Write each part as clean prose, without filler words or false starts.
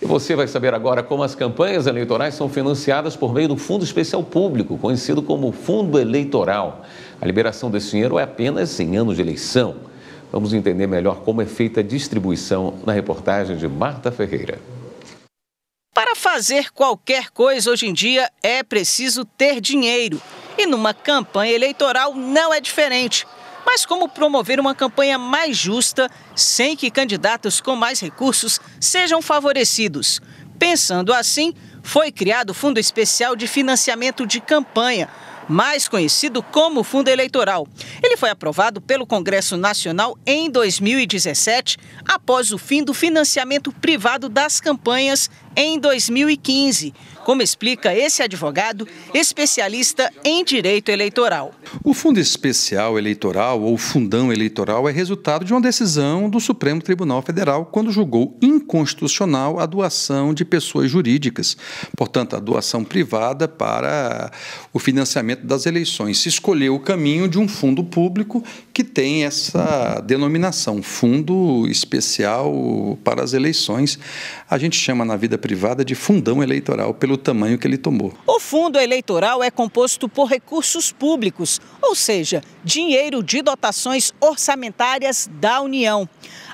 E você vai saber agora como as campanhas eleitorais são financiadas por meio do Fundo Especial Público, conhecido como Fundo Eleitoral. A liberação desse dinheiro é apenas em anos de eleição. Vamos entender melhor como é feita a distribuição na reportagem de Marta Ferreira. Para fazer qualquer coisa hoje em dia é preciso ter dinheiro. E numa campanha eleitoral não é diferente. Mas como promover uma campanha mais justa sem que candidatos com mais recursos sejam favorecidos? Pensando assim, foi criado o Fundo Especial de Financiamento de Campanha, mais conhecido como Fundo Eleitoral. Ele foi aprovado pelo Congresso Nacional em 2017, após o fim do financiamento privado das campanhas em 2015, como explica esse advogado especialista em direito eleitoral. O Fundo Especial Eleitoral, ou Fundão Eleitoral, é resultado de uma decisão do Supremo Tribunal Federal quando julgou inconstitucional a doação de pessoas jurídicas, portanto, a doação privada para o financiamento das eleições. Se escolheu o caminho de um fundo público que tem essa denominação, Fundo Especial para as Eleições. A gente chama na vida privada de fundão eleitoral, pelo tamanho que ele tomou. O fundo eleitoral é composto por recursos públicos, ou seja, dinheiro de dotações orçamentárias da União.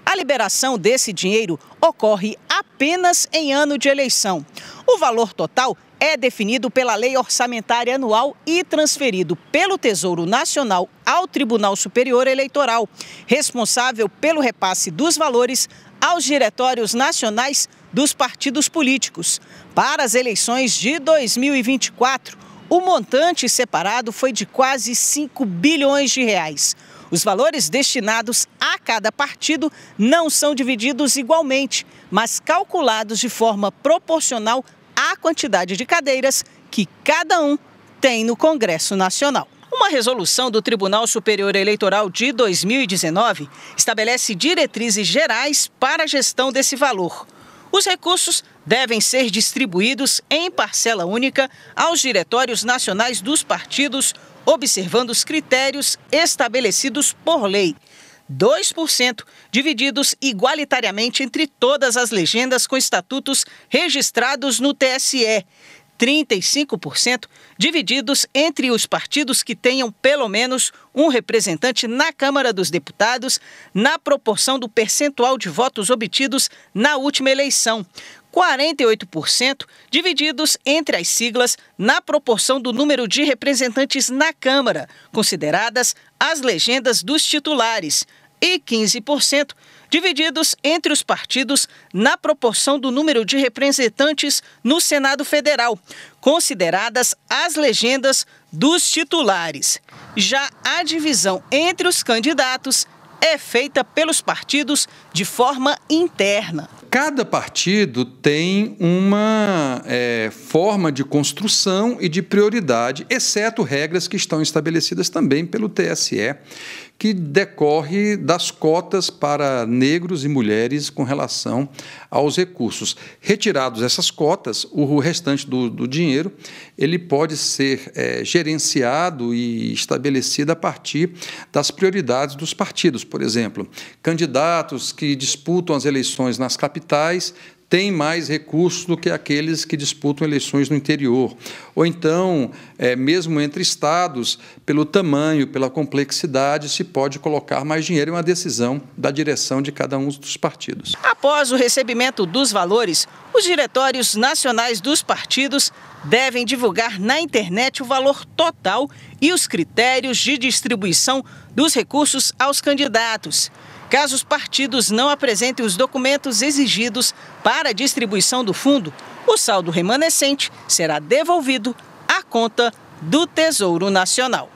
A liberação desse dinheiro ocorre apenas em ano de eleição. O valor total é definido pela Lei Orçamentária Anual e transferido pelo Tesouro Nacional ao Tribunal Superior Eleitoral, responsável pelo repasse dos valores aos diretórios nacionais dos partidos políticos. Para as eleições de 2024, o montante separado foi de quase 5 bilhões de reais. Os valores destinados a cada partido não são divididos igualmente, mas calculados de forma proporcional à quantidade de cadeiras que cada um tem no Congresso Nacional. Uma resolução do Tribunal Superior Eleitoral de 2019 estabelece diretrizes gerais para a gestão desse valor. Os recursos devem ser distribuídos em parcela única aos diretórios nacionais dos partidos, observando os critérios estabelecidos por lei. 2% divididos igualitariamente entre todas as legendas com estatutos registrados no TSE. 35% divididos entre os partidos que tenham pelo menos um representante na Câmara dos Deputados, na proporção do percentual de votos obtidos na última eleição. 48% divididos entre as siglas na proporção do número de representantes na Câmara, consideradas as legendas dos titulares. E 15% divididos entre os partidos na proporção do número de representantes no Senado Federal, consideradas as legendas dos titulares. Já a divisão entre os candidatos é feita pelos partidos de forma interna. Cada partido tem uma forma de construção e de prioridade, exceto regras que estão estabelecidas também pelo TSE, que decorre das cotas para negros e mulheres com relação aos recursos. Retirados essas cotas, o restante do dinheiro ele pode ser gerenciado e estabelecido a partir das prioridades dos partidos. Por exemplo, candidatos que disputam as eleições nas capitais têm mais recursos do que aqueles que disputam eleições no interior. Ou então, mesmo entre estados, pelo tamanho, pela complexidade, se pode colocar mais dinheiro em uma decisão da direção de cada um dos partidos. Após o recebimento dos valores, os diretórios nacionais dos partidos devem divulgar na internet o valor total e os critérios de distribuição dos recursos aos candidatos. Caso os partidos não apresentem os documentos exigidos para a distribuição do fundo, o saldo remanescente será devolvido à conta do Tesouro Nacional.